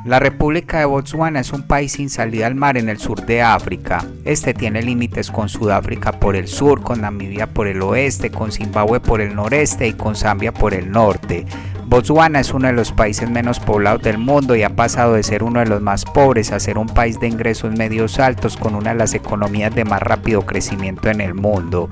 La República de Botswana es un país sin salida al mar en el sur de África. Este tiene límites con Sudáfrica por el sur, con Namibia por el oeste, con Zimbabue por el noreste y con Zambia por el norte. Botswana es uno de los países menos poblados del mundo y ha pasado de ser uno de los más pobres a ser un país de ingresos medios altos con una de las economías de más rápido crecimiento en el mundo.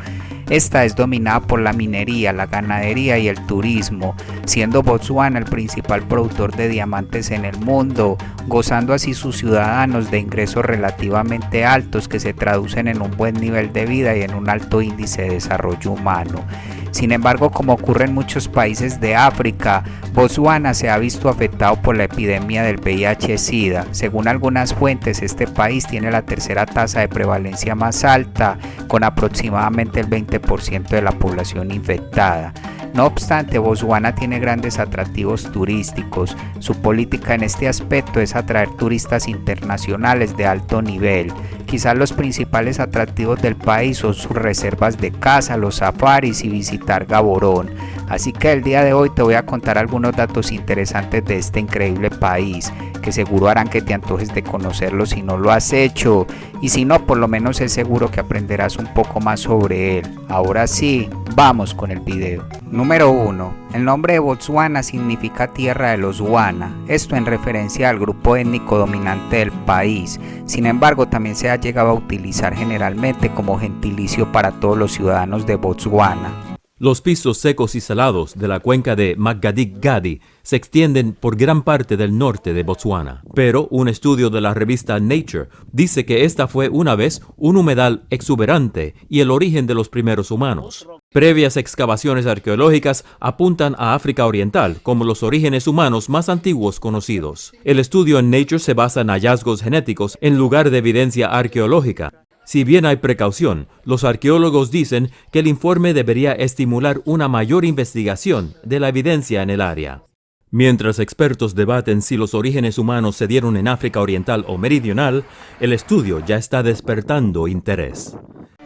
Esta es dominada por la minería, la ganadería y el turismo, siendo Botswana el principal productor de diamantes en el mundo, gozando así sus ciudadanos de ingresos relativamente altos que se traducen en un buen nivel de vida y en un alto índice de desarrollo humano. Sin embargo, como ocurre en muchos países de África, Botswana se ha visto afectado por la epidemia del VIH-Sida. Según algunas fuentes, este país tiene la tercera tasa de prevalencia más alta, con aproximadamente el 20% de la población infectada. No obstante, Botswana tiene grandes atractivos turísticos. Su política en este aspecto es atraer turistas internacionales de alto nivel. Quizás los principales atractivos del país son sus reservas de caza, los safaris y visitar Gaborone. Así que el día de hoy te voy a contar algunos datos interesantes de este increíble país, que seguro harán que te antojes de conocerlo si no lo has hecho, y si no, por lo menos es seguro que aprenderás un poco más sobre él. Ahora sí, vamos con el video. Número 1. El nombre de Botswana significa tierra de los Wana, esto en referencia al grupo étnico dominante del país. Sin embargo, también se ha llegado a utilizar generalmente como gentilicio para todos los ciudadanos de Botswana. Los pisos secos y salados de la cuenca de Makgadikgadi se extienden por gran parte del norte de Botswana. Pero un estudio de la revista Nature dice que esta fue una vez un humedal exuberante y el origen de los primeros humanos. Previas excavaciones arqueológicas apuntan a África Oriental como los orígenes humanos más antiguos conocidos. El estudio en Nature se basa en hallazgos genéticos en lugar de evidencia arqueológica. Si bien hay precaución, los arqueólogos dicen que el informe debería estimular una mayor investigación de la evidencia en el área. Mientras expertos debaten si los orígenes humanos se dieron en África Oriental o Meridional, el estudio ya está despertando interés.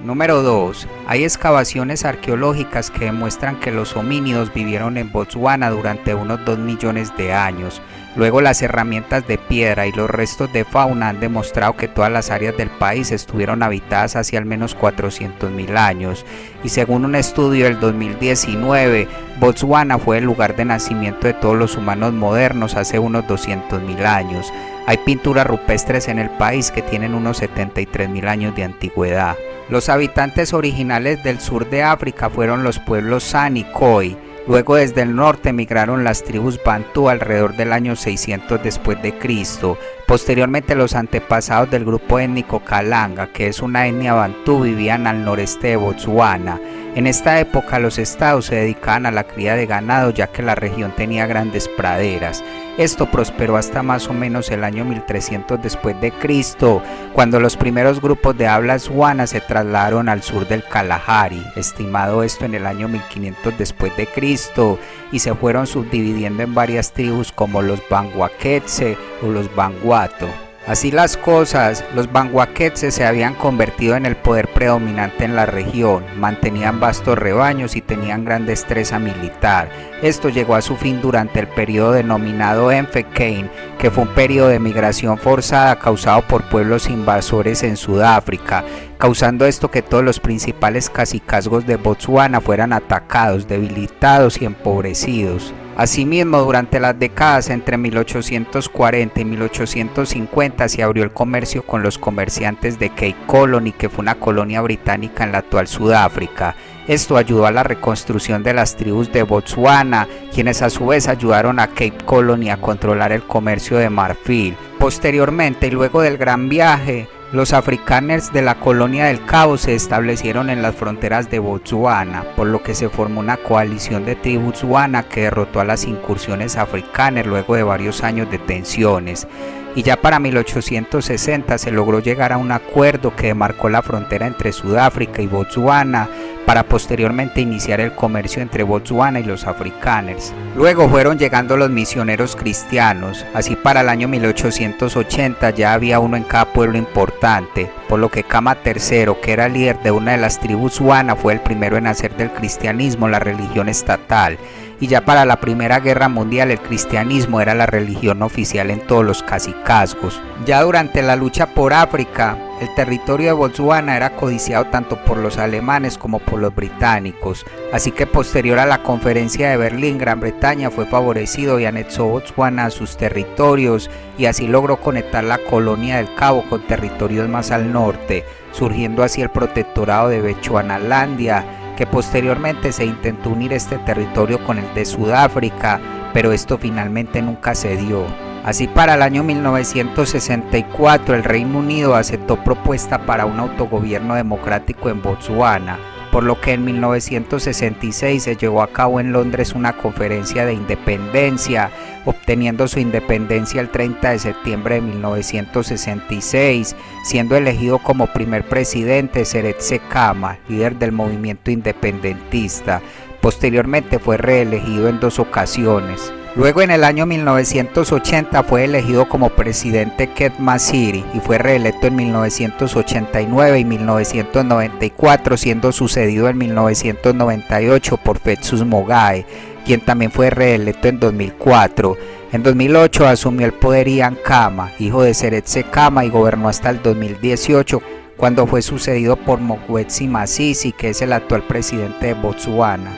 Número 2. Hay excavaciones arqueológicas que demuestran que los homínidos vivieron en Botswana durante unos 2 millones de años. Luego las herramientas de piedra y los restos de fauna han demostrado que todas las áreas del país estuvieron habitadas hace al menos 400.000 años. Y según un estudio del 2019, Botswana fue el lugar de nacimiento de todos los humanos modernos hace unos 200.000 años. Hay pinturas rupestres en el país que tienen unos 73.000 años de antigüedad. Los habitantes originales del sur de África fueron los pueblos San y Khoi. Luego desde el norte migraron las tribus Bantú alrededor del año 600 después de Cristo. Posteriormente los antepasados del grupo étnico Kalanga, que es una etnia Bantú, vivían al noreste de Botswana. En esta época los estados se dedicaban a la cría de ganado ya que la región tenía grandes praderas. Esto prosperó hasta más o menos el año 1300 después de Cristo, cuando los primeros grupos de habla Zwana se trasladaron al sur del Kalahari, estimado esto en el año 1500 después de Cristo, y se fueron subdividiendo en varias tribus como los Bangwaketse o los Bangwato. Así las cosas, los Bangwaketse se habían convertido en el poder predominante en la región, mantenían vastos rebaños y tenían gran destreza militar. Esto llegó a su fin durante el periodo denominado Enfekane, que fue un periodo de migración forzada causado por pueblos invasores en Sudáfrica, causando esto que todos los principales cacicazgos de Botswana fueran atacados, debilitados y empobrecidos. Asimismo, durante las décadas entre 1840 y 1850 se abrió el comercio con los comerciantes de Cape Colony, que fue una colonia británica en la actual Sudáfrica. Esto ayudó a la reconstrucción de las tribus de Botswana, quienes a su vez ayudaron a Cape Colony a controlar el comercio de marfil. Posteriormente, y luego del Gran Viaje, los afrikaners de la colonia del Cabo se establecieron en las fronteras de Botswana, por lo que se formó una coalición de tribus Zwana que derrotó a las incursiones afrikaner luego de varios años de tensiones. Y ya para 1860 se logró llegar a un acuerdo que demarcó la frontera entre Sudáfrica y Botswana, para posteriormente iniciar el comercio entre Botswana y los afrikaners. Luego fueron llegando los misioneros cristianos, así para el año 1880 ya había uno en cada pueblo importante, por lo que Khama III, que era líder de una de las tribus Zwana, fue el primero en hacer del cristianismo la religión estatal. y ya para la Primera Guerra Mundial el cristianismo era la religión oficial en todos los cacicazgos. Ya durante la lucha por África, el territorio de Botswana era codiciado tanto por los alemanes como por los británicos, así que posterior a la Conferencia de Berlín, Gran Bretaña fue favorecido y anexó Botswana a sus territorios y así logró conectar la colonia del Cabo con territorios más al norte, surgiendo así el protectorado de Bechuanalandia, que posteriormente se intentó unir este territorio con el de Sudáfrica, pero esto finalmente nunca se dio. Así, para el año 1964 el Reino Unido aceptó propuesta para un autogobierno democrático en Botswana, por lo que en 1966 se llevó a cabo en Londres una conferencia de independencia, obteniendo su independencia el 30 de septiembre de 1966, siendo elegido como primer presidente Seretse Khama, líder del movimiento independentista. Posteriormente fue reelegido en 2 ocasiones. Luego, en el año 1980 fue elegido como presidente Ket Masiri y fue reelecto en 1989 y 1994, siendo sucedido en 1998 por Festus Mogae, quien también fue reelecto en 2004. En 2008 asumió el poder Ian Khama, hijo de Seretse Khama, y gobernó hasta el 2018, cuando fue sucedido por Mokgweetsi Masisi, que es el actual presidente de Botswana.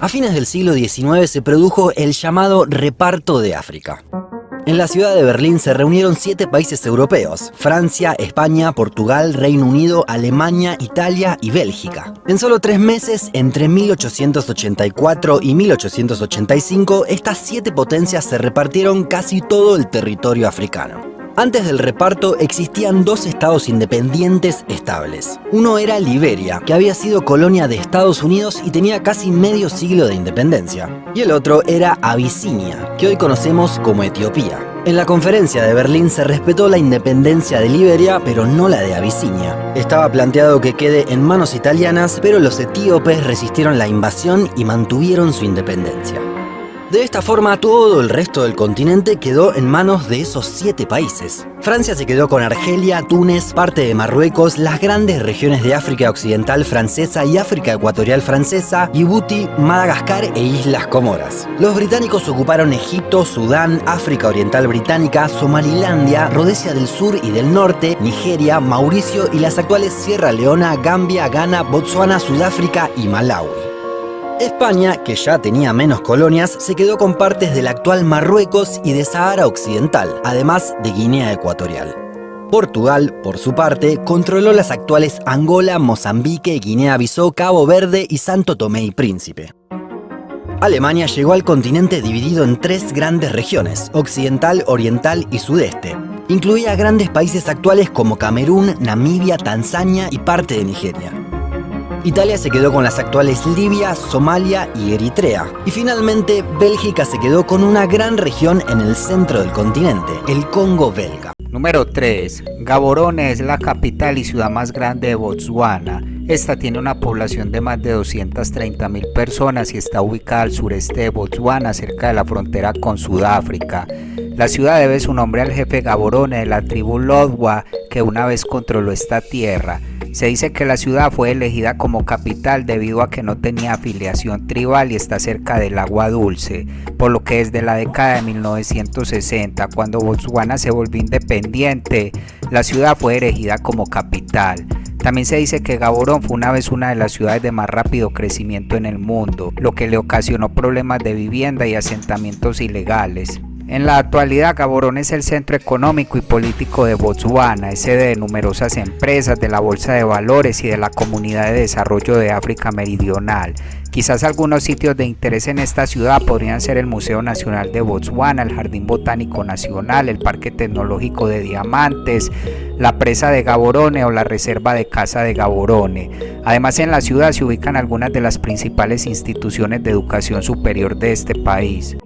A fines del siglo XIX se produjo el llamado Reparto de África. En la ciudad de Berlín se reunieron 7 países europeos: Francia, España, Portugal, Reino Unido, Alemania, Italia y Bélgica. En solo 3 meses, entre 1884 y 1885, estas 7 potencias se repartieron casi todo el territorio africano. Antes del reparto existían 2 estados independientes estables. Uno era Liberia, que había sido colonia de Estados Unidos y tenía casi medio siglo de independencia. Y el otro era Abisinia, que hoy conocemos como Etiopía. En la conferencia de Berlín se respetó la independencia de Liberia, pero no la de Abisinia. Estaba planteado que quede en manos italianas, pero los etíopes resistieron la invasión y mantuvieron su independencia. De esta forma, todo el resto del continente quedó en manos de esos 7 países. Francia se quedó con Argelia, Túnez, parte de Marruecos, las grandes regiones de África Occidental francesa y África Ecuatorial francesa, Djibouti, Madagascar e Islas Comoras. Los británicos ocuparon Egipto, Sudán, África Oriental Británica, Somalilandia, Rodesia del Sur y del Norte, Nigeria, Mauricio y las actuales Sierra Leona, Gambia, Ghana, Botsuana, Sudáfrica y Malawi. España, que ya tenía menos colonias, se quedó con partes del actual Marruecos y de Sahara Occidental, además de Guinea Ecuatorial. Portugal, por su parte, controló las actuales Angola, Mozambique, Guinea-Bissau, Cabo Verde y Santo Tomé y Príncipe. Alemania llegó al continente dividido en 3 grandes regiones: occidental, oriental y sudeste. Incluía grandes países actuales como Camerún, Namibia, Tanzania y parte de Nigeria. Italia se quedó con las actuales Libia, Somalia y Eritrea. Y finalmente, Bélgica se quedó con una gran región en el centro del continente, el Congo belga. Número 3. Gaborone es la capital y ciudad más grande de Botswana. Esta tiene una población de más de 230,000 personas y está ubicada al sureste de Botswana, cerca de la frontera con Sudáfrica. La ciudad debe su nombre al jefe Gaborone de la tribu Lodwa, que una vez controló esta tierra. Se dice que la ciudad fue elegida como capital debido a que no tenía afiliación tribal y está cerca del agua dulce, por lo que desde la década de 1960, cuando Botswana se volvió independiente, la ciudad fue erigida como capital. También se dice que Gaborone fue una vez una de las ciudades de más rápido crecimiento en el mundo, lo que le ocasionó problemas de vivienda y asentamientos ilegales. En la actualidad, Gaborone es el centro económico y político de Botswana, es sede de numerosas empresas, de la Bolsa de Valores y de la Comunidad de Desarrollo de África Meridional. Quizás algunos sitios de interés en esta ciudad podrían ser el Museo Nacional de Botswana, el Jardín Botánico Nacional, el Parque Tecnológico de Diamantes, la Presa de Gaborone o la Reserva de Caza de Gaborone. Además, en la ciudad se ubican algunas de las principales instituciones de educación superior de este país.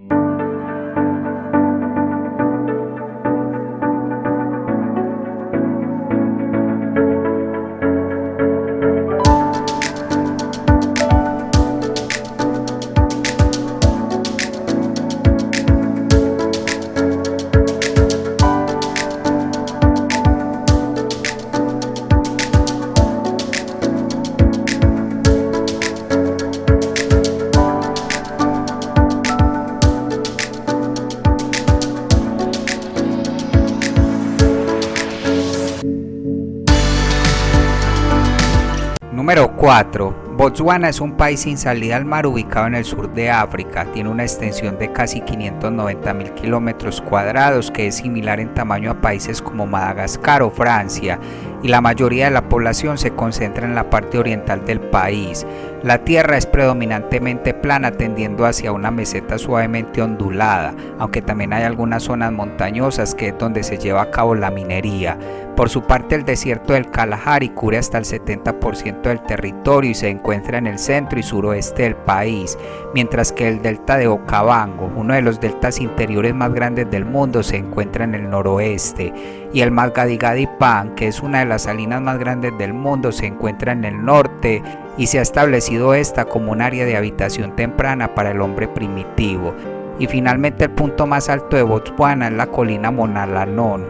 4. Botswana es un país sin salida al mar ubicado en el sur de África. Tiene una extensión de casi 590.000 kilómetros cuadrados, que es similar en tamaño a países como Madagascar o Francia, y la mayoría de la población se concentra en la parte oriental del país. La tierra es predominantemente plana, tendiendo hacia una meseta suavemente ondulada, aunque también hay algunas zonas montañosas, que es donde se lleva a cabo la minería. Por su parte, el desierto del Kalahari cubre hasta el 70% del territorio y se encuentra en el centro y suroeste del país, mientras que el delta de Okavango, uno de los deltas interiores más grandes del mundo, se encuentra en el noroeste, y el Magadi Pan, que es una de las salinas más grandes del mundo, se encuentra en el norte, y se ha establecido esta como un área de habitación temprana para el hombre primitivo. Y finalmente, el punto más alto de Botswana es la colina Monalanon.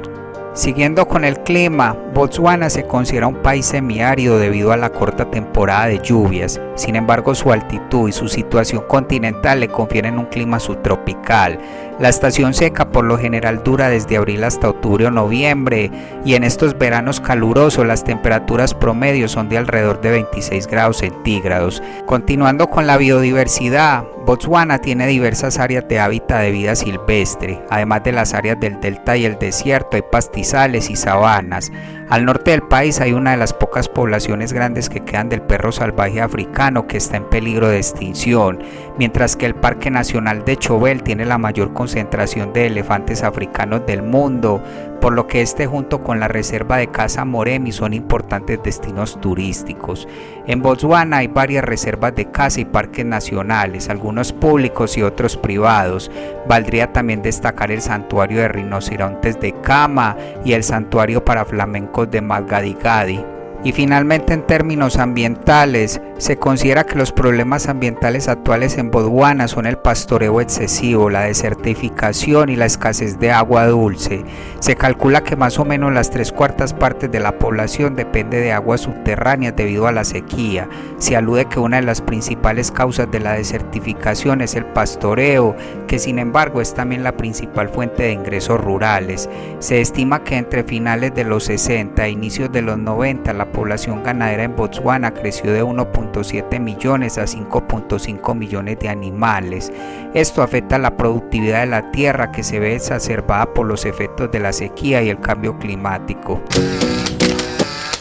Siguiendo con el clima, Botswana se considera un país semiárido debido a la corta temporada de lluvias. Sin embargo, su altitud y su situación continental le confieren un clima subtropical. La estación seca por lo general dura desde abril hasta octubre o noviembre, y en estos veranos calurosos las temperaturas promedio son de alrededor de 26 grados centígrados. Continuando con la biodiversidad, Botswana tiene diversas áreas de hábitat de vida silvestre. Además de las áreas del delta y el desierto, hay pastizales y sabanas. Al norte del país hay una de las pocas poblaciones grandes que quedan del perro salvaje africano, que está en peligro de extinción, mientras que el Parque Nacional de Chobel tiene la mayor concentración de elefantes africanos del mundo, por lo que este, junto con la reserva de caza Moremi, son importantes destinos turísticos. En Botswana hay varias reservas de caza y parques nacionales, algunos públicos y otros privados. Valdría también destacar el santuario de rinocerontes de Kama y el santuario para flamencos de Magadi Gadi. Y finalmente, en términos ambientales, se considera que los problemas ambientales actuales en Botswana son el pastoreo excesivo, la desertificación y la escasez de agua dulce. Se calcula que más o menos las 3/4 partes de la población depende de aguas subterráneas debido a la sequía. Se alude que una de las principales causas de la desertificación es el pastoreo, que sin embargo es también la principal fuente de ingresos rurales. Se estima que entre finales de los 60 e inicios de los 90 la población ganadera en Botswana creció de 1.7 millones a 5.5 millones de animales. Esto afecta la productividad de la tierra, que se ve exacerbada por los efectos de la sequía y el cambio climático.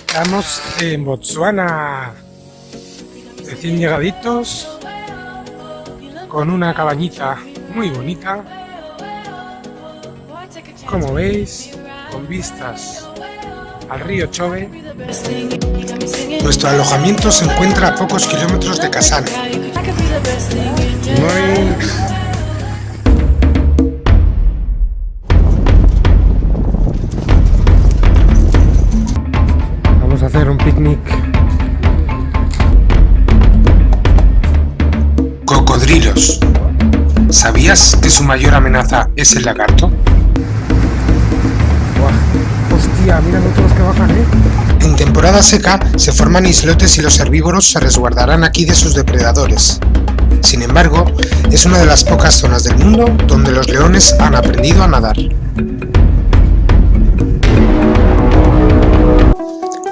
Estamos en Botswana, recién llegaditos, con una cabañita muy bonita, como veis, con vistas al río Chobe. Nuestro alojamiento se encuentra a pocos kilómetros de Kasane. Vamos a hacer un picnic. Cocodrilos. ¿Sabías que su mayor amenaza es el lagarto? Hostia, mira todos los que bajan, En temporada seca se forman islotes y los herbívoros se resguardarán aquí de sus depredadores. Sin embargo, es una de las pocas zonas del mundo donde los leones han aprendido a nadar.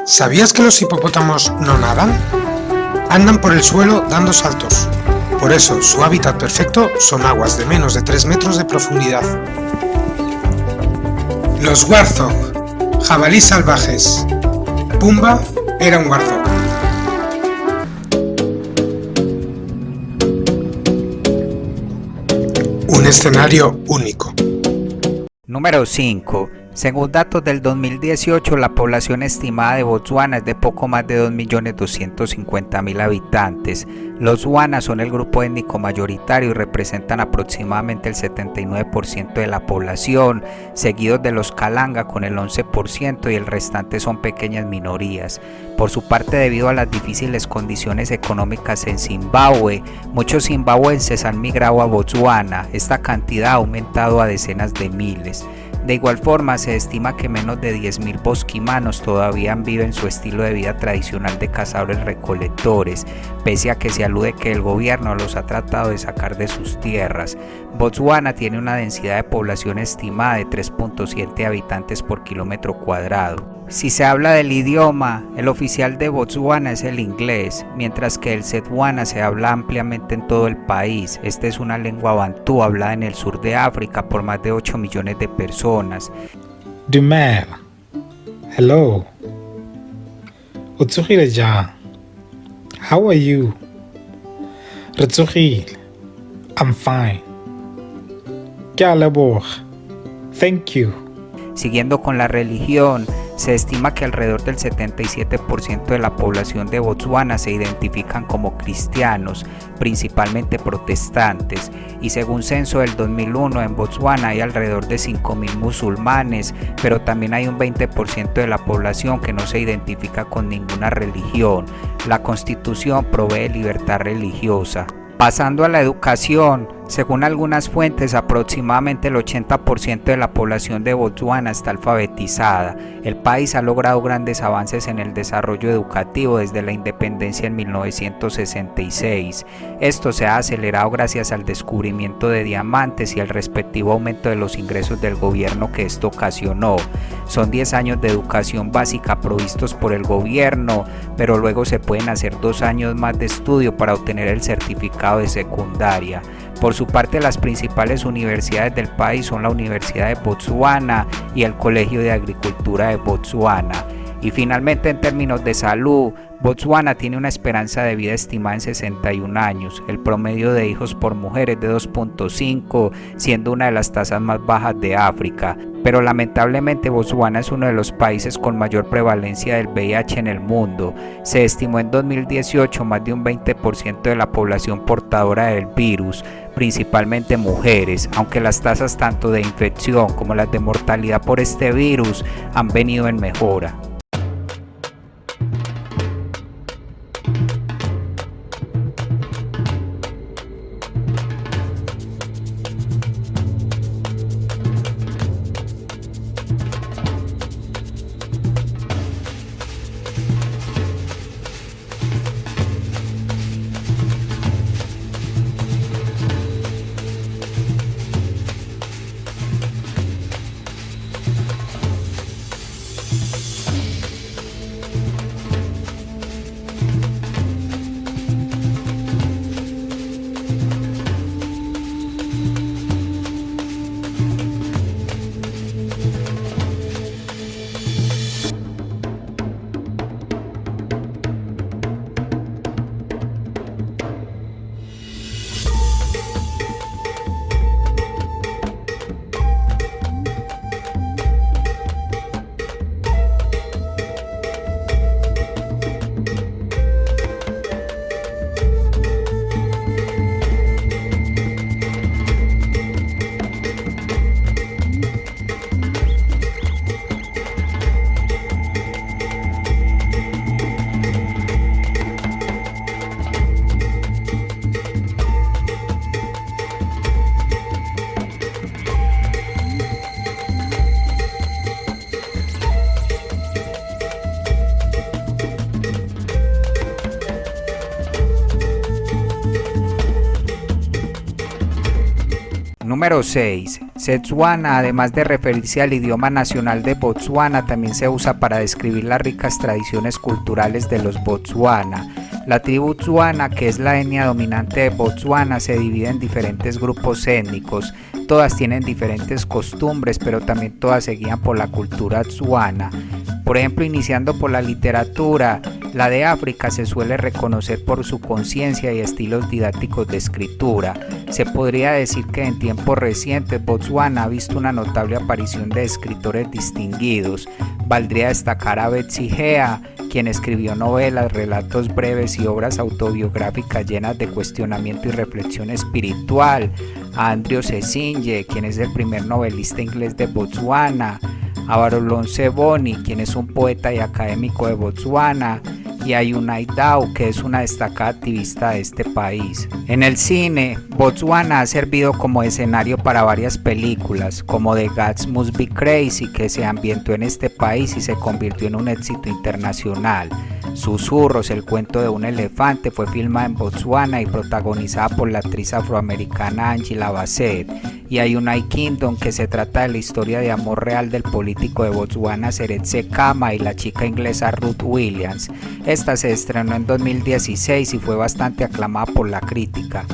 ¿Sabías que los hipopótamos no nadan? Andan por el suelo dando saltos. Por eso, su hábitat perfecto son aguas de menos de 3 metros de profundidad. Los warthog, jabalíes salvajes. Pumba era un warthog. Un escenario único. Número 5. Según datos del 2018, la población estimada de Botswana es de poco más de 2.250.000 habitantes. Los Wana son el grupo étnico mayoritario y representan aproximadamente el 79% de la población, seguidos de los Kalanga con el 11% y el restante son pequeñas minorías. Por su parte, debido a las difíciles condiciones económicas en Zimbabue, muchos zimbabuenses han migrado a Botswana. Esta cantidad ha aumentado a decenas de miles. De igual forma, se estima que menos de 10.000 bosquimanos todavía viven su estilo de vida tradicional de cazadores-recolectores, pese a que se alude que el gobierno los ha tratado de sacar de sus tierras. Botswana tiene una densidad de población estimada de 3.7 habitantes por kilómetro cuadrado. Si se habla del idioma, el oficial de Botswana es el inglés, mientras que el Setswana se habla ampliamente en todo el país. Esta es una lengua bantú hablada en el sur de África por más de 8 millones de personas. Dumela. Hello. Utsogile jang? How are you? Re tsogile. I'm fine. Ke a leboga. Thank you. Siguiendo con la religión, se estima que alrededor del 77% de la población de Botswana se identifican como cristianos, principalmente protestantes, y según censo del 2001 en Botswana hay alrededor de 5.000 musulmanes, pero también hay un 20% de la población que no se identifica con ninguna religión. La Constitución provee libertad religiosa. Pasando a la educación, según algunas fuentes, aproximadamente el 80% de la población de Botswana está alfabetizada. El país ha logrado grandes avances en el desarrollo educativo desde la independencia en 1966. Esto se ha acelerado gracias al descubrimiento de diamantes y al respectivo aumento de los ingresos del gobierno que esto ocasionó. Son 10 años de educación básica provistos por el gobierno, pero luego se pueden hacer 2 años más de estudio para obtener el certificado de secundaria. Por su parte, las principales universidades del país son la Universidad de Botswana y el Colegio de Agricultura de Botswana. Y finalmente, en términos de salud, Botswana tiene una esperanza de vida estimada en 61 años. El promedio de hijos por mujer es de 2.5, siendo una de las tasas más bajas de África. Pero lamentablemente Botswana es uno de los países con mayor prevalencia del VIH en el mundo. Se estimó en 2018 más de un 20% de la población portadora del virus, principalmente mujeres, aunque las tasas tanto de infección como las de mortalidad por este virus han venido en mejora. Número 6. Setswana, además de referirse al idioma nacional de Botswana, también se usa para describir las ricas tradiciones culturales de los Botswana. La tribu Tswana, que es la etnia dominante de Botswana, se divide en diferentes grupos étnicos. Todas tienen diferentes costumbres, pero también todas se guían por la cultura Tswana. Por ejemplo, iniciando por la literatura, la de África se suele reconocer por su conciencia y estilos didácticos de escritura. Se podría decir que en tiempos recientes Botswana ha visto una notable aparición de escritores distinguidos. Valdría destacar a Betsy Hea, quien escribió novelas, relatos breves y obras autobiográficas llenas de cuestionamiento y reflexión espiritual, a Andrew Sesinye, quien es el primer novelista inglés de Botswana, a Barolong Seboni, quien es un poeta y académico de Botswana, y a Yunai Dao, que es una destacada activista de este país. En el cine, Botswana ha servido como escenario para varias películas, como The Gods Must Be Crazy, que se ambientó en este país y se convirtió en un éxito internacional. Susurros, el cuento de un elefante, fue filmada en Botswana y protagonizada por la actriz afroamericana Angela Bassett. Y hay United Kingdom, que se trata de la historia de amor real del político de Botswana Seretse Khama y la chica inglesa Ruth Williams. Esta se estrenó en 2016 y fue bastante aclamada por la crítica.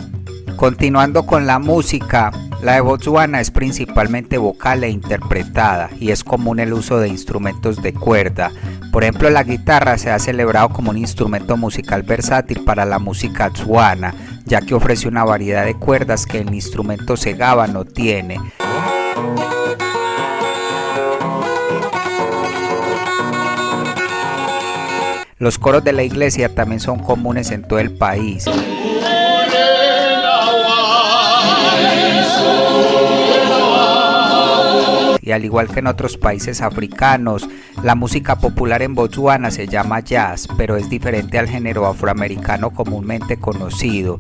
Continuando con la música, la de Botswana es principalmente vocal e interpretada y es común el uso de instrumentos de cuerda. Por ejemplo, la guitarra se ha celebrado como un instrumento musical versátil para la música tswana, ya que ofrece una variedad de cuerdas que el instrumento segaba no tiene. Los coros de la iglesia también son comunes en todo el país. Y al igual que en otros países africanos, la música popular en Botswana se llama jazz, pero es diferente al género afroamericano comúnmente conocido.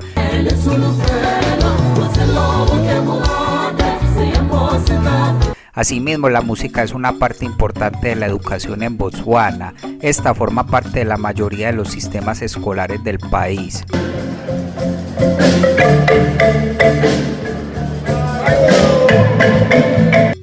Asimismo, la música es una parte importante de la educación en Botswana. Esta forma parte de la mayoría de los sistemas escolares del país.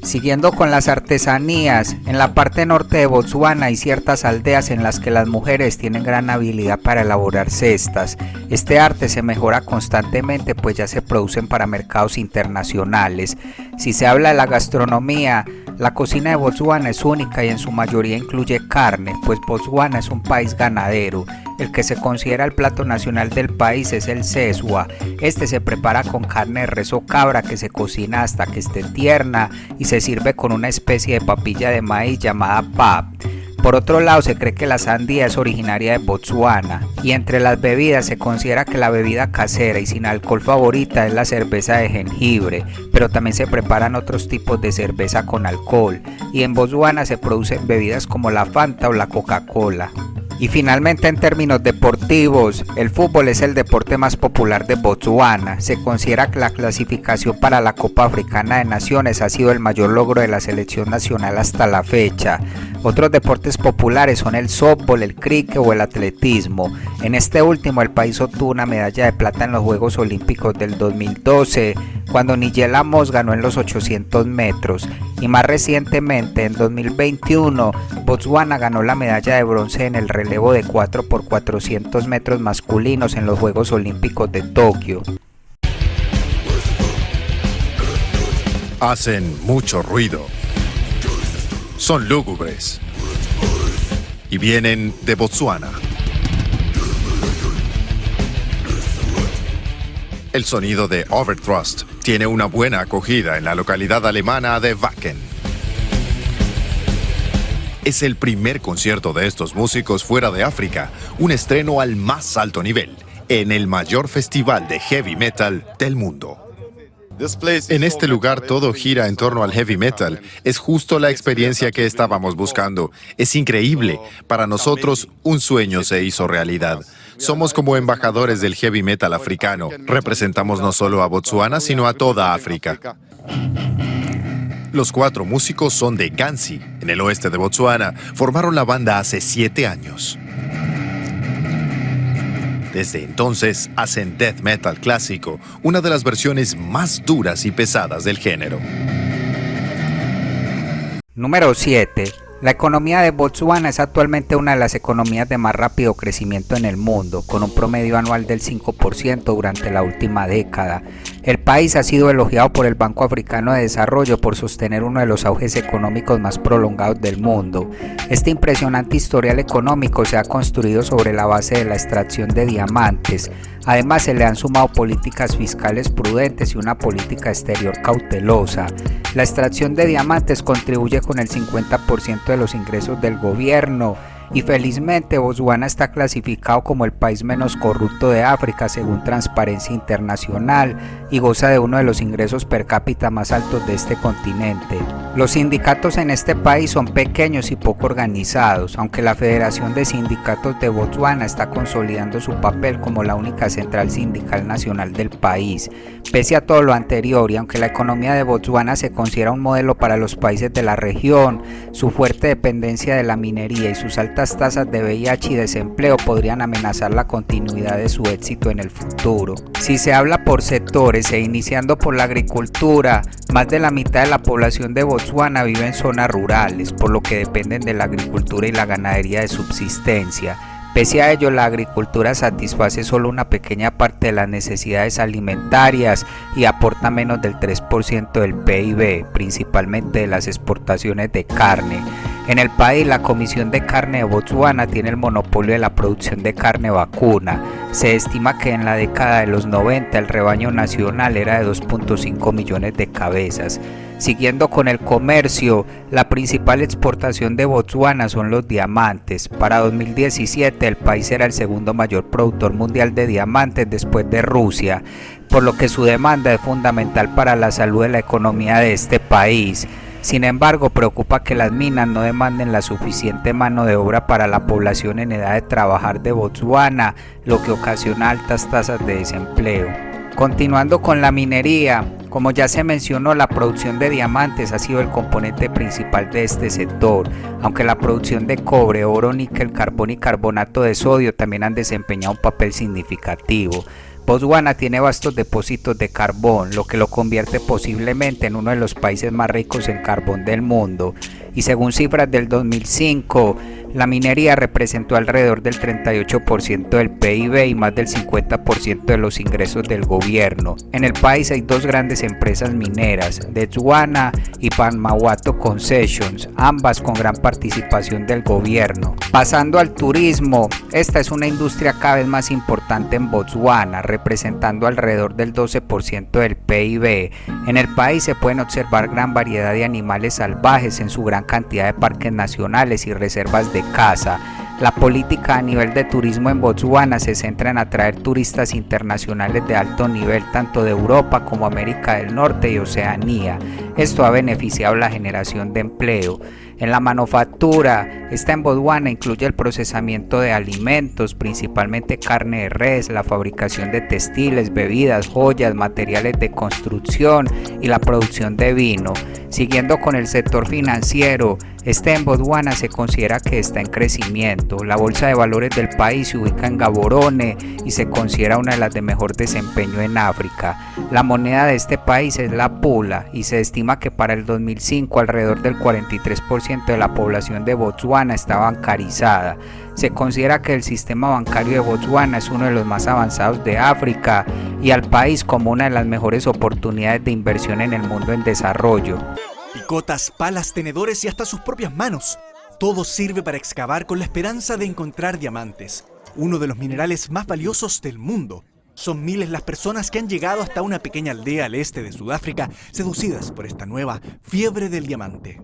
Siguiendo con las artesanías, en la parte norte de Botswana hay ciertas aldeas en las que las mujeres tienen gran habilidad para elaborar cestas. Este arte se mejora constantemente, pues ya se producen para mercados internacionales. Si se habla de la gastronomía, la cocina de Botswana es única y en su mayoría incluye carne, pues Botswana es un país ganadero. El que se considera el plato nacional del país es el seswa. Este se prepara con carne de res o cabra que se cocina hasta que esté tierna y se sirve con una especie de papilla de maíz llamada pap. Por otro lado, se cree que la sandía es originaria de Botswana, y entre las bebidas se considera que la bebida casera y sin alcohol favorita es la cerveza de jengibre, pero también se preparan otros tipos de cerveza con alcohol, y en Botswana se producen bebidas como la Fanta o la Coca-Cola. Y finalmente, en términos deportivos, el fútbol es el deporte más popular de Botswana. Se considera que la clasificación para la Copa Africana de Naciones ha sido el mayor logro de la selección nacional hasta la fecha. Otros deportes populares son el softball, el cricket o el atletismo. En este último, el país obtuvo una medalla de plata en los Juegos Olímpicos del 2012, cuando Nigel Amos ganó en los 800 metros. Y más recientemente, en 2021, Botswana ganó la medalla de bronce en el relevo de 4x400 metros masculinos en los Juegos Olímpicos de Tokio. Hacen mucho ruido. Son lúgubres. Y vienen de Botswana. El sonido de Overthrust tiene una buena acogida en la localidad alemana de Wacken. Es el primer concierto de estos músicos fuera de África, un estreno al más alto nivel, en el mayor festival de heavy metal del mundo. En este lugar todo gira en torno al heavy metal. Es justo la experiencia que estábamos buscando. Es increíble. Para nosotros, un sueño se hizo realidad. Somos como embajadores del heavy metal africano. Representamos no solo a Botswana, sino a toda África. Los 4 músicos son de Kansi, en el oeste de Botswana. Formaron la banda hace 7 años. Desde entonces hacen death metal clásico, una de las versiones más duras y pesadas del género. Número 7. La economía de Botswana es actualmente una de las economías de más rápido crecimiento en el mundo, con un promedio anual del 5% durante la última década. El país ha sido elogiado por el Banco Africano de Desarrollo por sostener uno de los auges económicos más prolongados del mundo. Este impresionante historial económico se ha construido sobre la base de la extracción de diamantes. Además, se le han sumado políticas fiscales prudentes y una política exterior cautelosa. La extracción de diamantes contribuye con el 50% de los ingresos del gobierno. Y felizmente Botswana está clasificado como el país menos corrupto de África según Transparencia Internacional y goza de uno de los ingresos per cápita más altos de este continente. Los sindicatos en este país son pequeños y poco organizados, aunque la Federación de Sindicatos de Botswana está consolidando su papel como la única central sindical nacional del país. Pese a todo lo anterior y aunque la economía de Botswana se considera un modelo para los países de la región, su fuerte dependencia de la minería y sus altas altas tasas de VIH y desempleo podrían amenazar la continuidad de su éxito en el futuro. Si se habla por sectores e iniciando por la agricultura, más de la mitad de la población de Botsuana vive en zonas rurales, por lo que dependen de la agricultura y la ganadería de subsistencia. Pese a ello, la agricultura satisface solo una pequeña parte de las necesidades alimentarias y aporta menos del 3% del PIB, principalmente de las exportaciones de carne. En el país, la Comisión de Carne de Botsuana tiene el monopolio de la producción de carne vacuna. Se estima que en la década de los 90 el rebaño nacional era de 2.5 millones de cabezas. Siguiendo con el comercio, la principal exportación de Botsuana son los diamantes. Para 2017 el país era el segundo mayor productor mundial de diamantes después de Rusia, por lo que su demanda es fundamental para la salud de la economía de este país. Sin embargo, preocupa que las minas no demanden la suficiente mano de obra para la población en edad de trabajar de Botsuana, lo que ocasiona altas tasas de desempleo. Continuando con la minería, como ya se mencionó, la producción de diamantes ha sido el componente principal de este sector, aunque la producción de cobre, oro, níquel, carbón y carbonato de sodio también han desempeñado un papel significativo. Botsuana tiene vastos depósitos de carbón, lo que lo convierte posiblemente en uno de los países más ricos en carbón del mundo. Y según cifras del 2005, la minería representó alrededor del 38% del PIB y más del 50% de los ingresos del gobierno. En el país hay dos grandes empresas mineras, Botsuana y Palmawato Concessions, ambas con gran participación del gobierno. Pasando al turismo, esta es una industria cada vez más importante en Botsuana, representando alrededor del 12% del PIB. En el país se pueden observar gran variedad de animales salvajes en su gran cantidad de parques nacionales y reservas de caza. La política a nivel de turismo en Botsuana se centra en atraer turistas internacionales de alto nivel tanto de Europa como América del Norte y Oceanía. Esto ha beneficiado la generación de empleo. En la manufactura, esta en Botsuana incluye el procesamiento de alimentos, principalmente carne de res, la fabricación de textiles, bebidas, joyas, materiales de construcción y la producción de vino. Siguiendo con el sector financiero, en Botsuana se considera que está en crecimiento. La bolsa de valores del país se ubica en Gaborone y se considera una de las de mejor desempeño en África. La moneda de este país es la pula y se estima que para el 2005 alrededor del 43% de la población de Botsuana está bancarizada. Se considera que el sistema bancario de Botsuana es uno de los más avanzados de África y al país como una de las mejores oportunidades de inversión en el mundo en desarrollo. Picotas, palas, tenedores y hasta sus propias manos. Todo sirve para excavar con la esperanza de encontrar diamantes, uno de los minerales más valiosos del mundo. Son miles las personas que han llegado hasta una pequeña aldea al este de Sudáfrica, seducidas por esta nueva fiebre del diamante.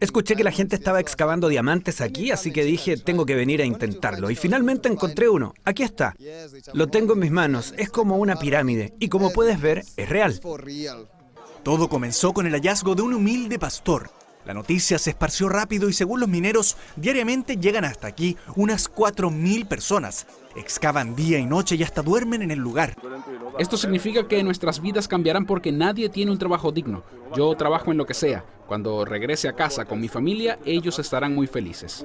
Escuché que la gente estaba excavando diamantes aquí, así que dije, tengo que venir a intentarlo. Y finalmente encontré uno. Aquí está. Lo tengo en mis manos. Es como una pirámide. Y como puedes ver, es real. Todo comenzó con el hallazgo de un humilde pastor. La noticia se esparció rápido y según los mineros, diariamente llegan hasta aquí unas 4.000 personas. Excavan día y noche y hasta duermen en el lugar. Esto significa que nuestras vidas cambiarán porque nadie tiene un trabajo digno. Yo trabajo en lo que sea. Cuando regrese a casa con mi familia, ellos estarán muy felices.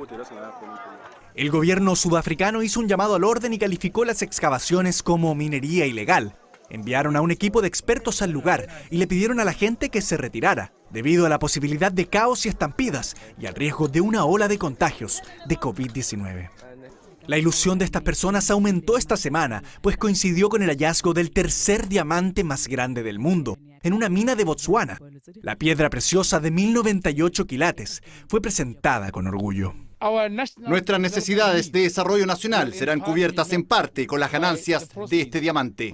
El gobierno sudafricano hizo un llamado al orden y calificó las excavaciones como minería ilegal. Enviaron a un equipo de expertos al lugar y le pidieron a la gente que se retirara, debido a la posibilidad de caos y estampidas y al riesgo de una ola de contagios de COVID-19. La ilusión de estas personas aumentó esta semana, pues coincidió con el hallazgo del tercer diamante más grande del mundo, en una mina de Botsuana. La piedra preciosa de 1098 quilates fue presentada con orgullo. Nuestras necesidades de desarrollo nacional serán cubiertas en parte con las ganancias de este diamante.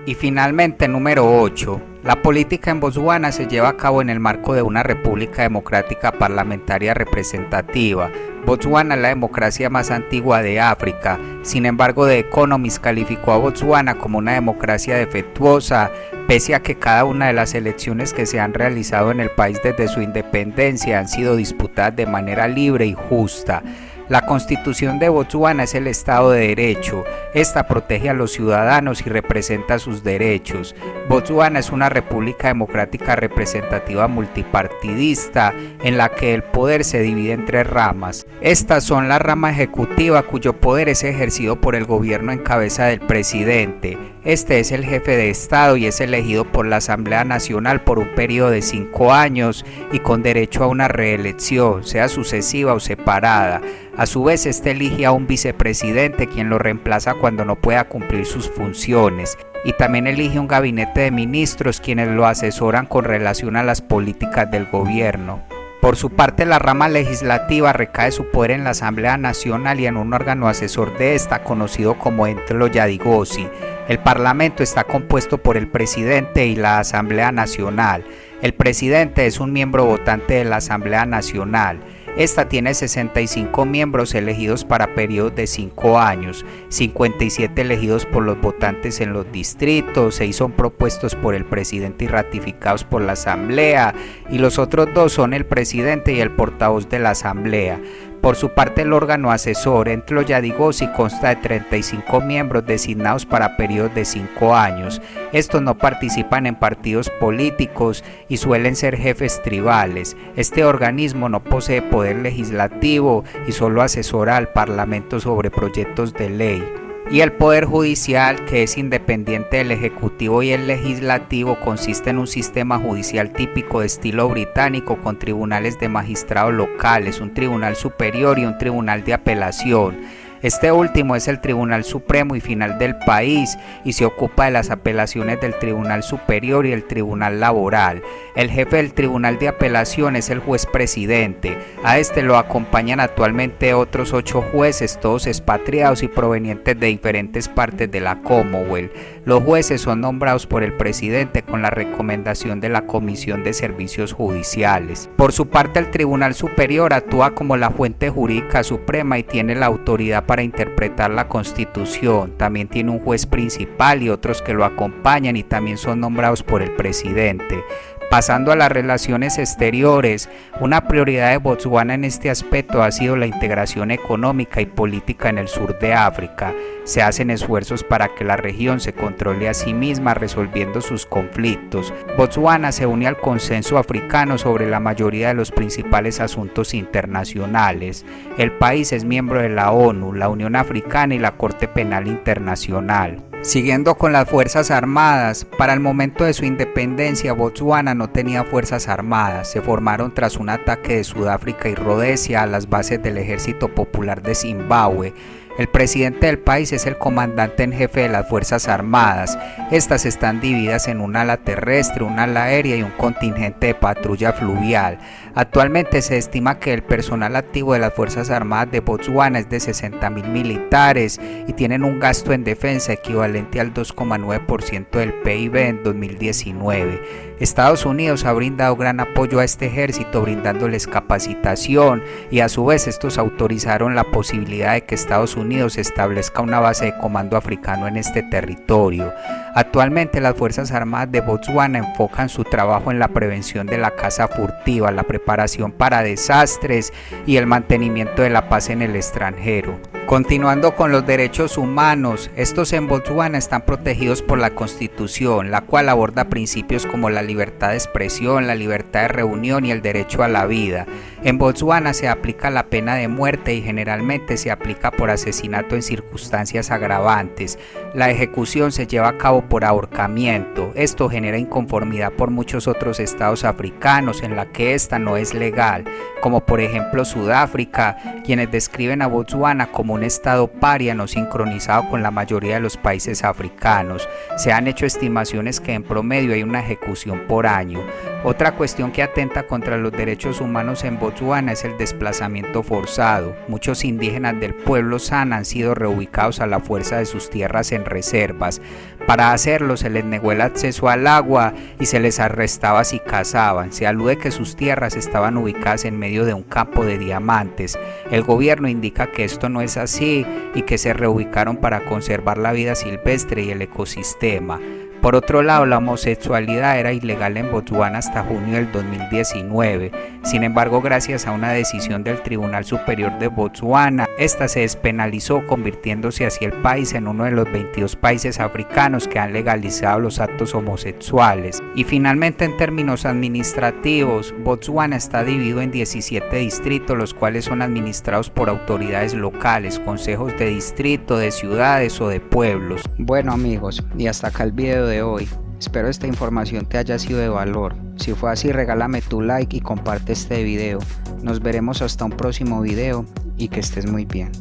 Y finalmente, número 8. La política en Botsuana se lleva a cabo en el marco de una república democrática parlamentaria representativa. Botsuana es la democracia más antigua de África. Sin embargo, The Economist calificó a Botsuana como una democracia defectuosa, pese a que cada una de las elecciones que se han realizado en el país desde su independencia han sido disputadas de manera libre y justa. La Constitución de Botsuana es el Estado de Derecho. Esta protege a los ciudadanos y representa sus derechos. Botsuana es una república democrática representativa multipartidista en la que el poder se divide en 3 ramas. Estas son la rama ejecutiva, cuyo poder es ejercido por el gobierno en cabeza del presidente. Este es el jefe de Estado y es elegido por la Asamblea Nacional por un periodo de 5 años y con derecho a una reelección, sea sucesiva o separada. A su vez, este elige a un vicepresidente, quien lo reemplaza cuando no pueda cumplir sus funciones, y también elige un gabinete de ministros, quienes lo asesoran con relación a las políticas del gobierno. Por su parte, la rama legislativa recae su poder en la Asamblea Nacional y en un órgano asesor de esta conocido como Entlo Yadigosi. El Parlamento está compuesto por el presidente y la Asamblea Nacional. El presidente es un miembro votante de la Asamblea Nacional. Esta tiene 65 miembros elegidos para periodos de 5 años, 57 elegidos por los votantes en los distritos, 6 son propuestos por el presidente y ratificados por la Asamblea, y los otros 2 son el presidente y el portavoz de la Asamblea. Por su parte, el órgano asesor Entlo Yadigosi consta de 35 miembros designados para periodos de 5 años. Estos no participan en partidos políticos y suelen ser jefes tribales. Este organismo no posee poder legislativo y solo asesora al Parlamento sobre proyectos de ley. Y el Poder Judicial, que es independiente del Ejecutivo y el Legislativo, consiste en un sistema judicial típico de estilo británico con tribunales de magistrados locales, un tribunal superior y un tribunal de apelación. Este último es el Tribunal Supremo y Final del país y se ocupa de las apelaciones del Tribunal Superior y el Tribunal Laboral. El jefe del Tribunal de Apelación es el juez presidente. A este lo acompañan actualmente otros 8 jueces, todos expatriados y provenientes de diferentes partes de la Commonwealth. Los jueces son nombrados por el presidente con la recomendación de la Comisión de Servicios Judiciales. Por su parte, el Tribunal Superior actúa como la fuente jurídica suprema y tiene la autoridad para interpretar la Constitución. También tiene un juez principal y otros que lo acompañan y también son nombrados por el presidente. Pasando a las relaciones exteriores, una prioridad de Botsuana en este aspecto ha sido la integración económica y política en el sur de África. Se hacen esfuerzos para que la región se controle a sí misma resolviendo sus conflictos. Botsuana se une al consenso africano sobre la mayoría de los principales asuntos internacionales. El país es miembro de la ONU, la Unión Africana y la Corte Penal Internacional. Siguiendo con las Fuerzas Armadas, para el momento de su independencia, Botsuana no tenía fuerzas armadas. Se formaron tras un ataque de Sudáfrica y Rodesia a las bases del Ejército Popular de Zimbabue. El presidente del país es el comandante en jefe de las Fuerzas Armadas. Estas están divididas en un ala terrestre, un ala aérea y un contingente de patrulla fluvial. Actualmente se estima que el personal activo de las Fuerzas Armadas de Botsuana es de 60.000 militares y tienen un gasto en defensa equivalente al 2,9% del PIB en 2019. Estados Unidos ha brindado gran apoyo a este ejército brindándoles capacitación y a su vez estos autorizaron la posibilidad de que Estados Unidos establezca una base de comando africano en este territorio. Actualmente las Fuerzas Armadas de Botsuana enfocan su trabajo en la prevención de la caza furtiva, la preparación para desastres y el mantenimiento de la paz en el extranjero. Continuando con los derechos humanos, estos en Botsuana están protegidos por la Constitución, la cual aborda principios como la libertad de expresión, la libertad de reunión y el derecho a la vida. En Botsuana se aplica la pena de muerte y generalmente se aplica por asesinato en circunstancias agravantes. La ejecución se lleva a cabo por ahorcamiento. Esto genera inconformidad por muchos otros estados africanos en la que esta no es legal, como por ejemplo Sudáfrica, quienes describen a Botsuana como un estado paria no sincronizado con la mayoría de los países africanos. Se han hecho estimaciones que en promedio hay una ejecución por año. Otra cuestión que atenta contra los derechos humanos en Botsuana es el desplazamiento forzado. Muchos indígenas del pueblo San han sido reubicados a la fuerza de sus tierras en reservas. Para hacerlo se les negó el acceso al agua y se les arrestaba si cazaban. Se alude que sus tierras estaban ubicadas en medio de un campo de diamantes. El gobierno indica que esto no es así y que se reubicaron para conservar la vida silvestre y el ecosistema. Por otro lado, la homosexualidad era ilegal en Botsuana hasta junio del 2019. Sin embargo, gracias a una decisión del Tribunal Superior de Botsuana, esta se despenalizó, convirtiéndose así el país en uno de los 22 países africanos que han legalizado los actos homosexuales. Y finalmente, en términos administrativos, Botsuana está dividido en 17 distritos, los cuales son administrados por autoridades locales, consejos de distrito, de ciudades o de pueblos. Bueno amigos, y hasta acá el video de hoy. Espero esta información te haya sido de valor. Si fue así, regálame tu like y comparte este video. Nos veremos hasta un próximo video y que estés muy bien.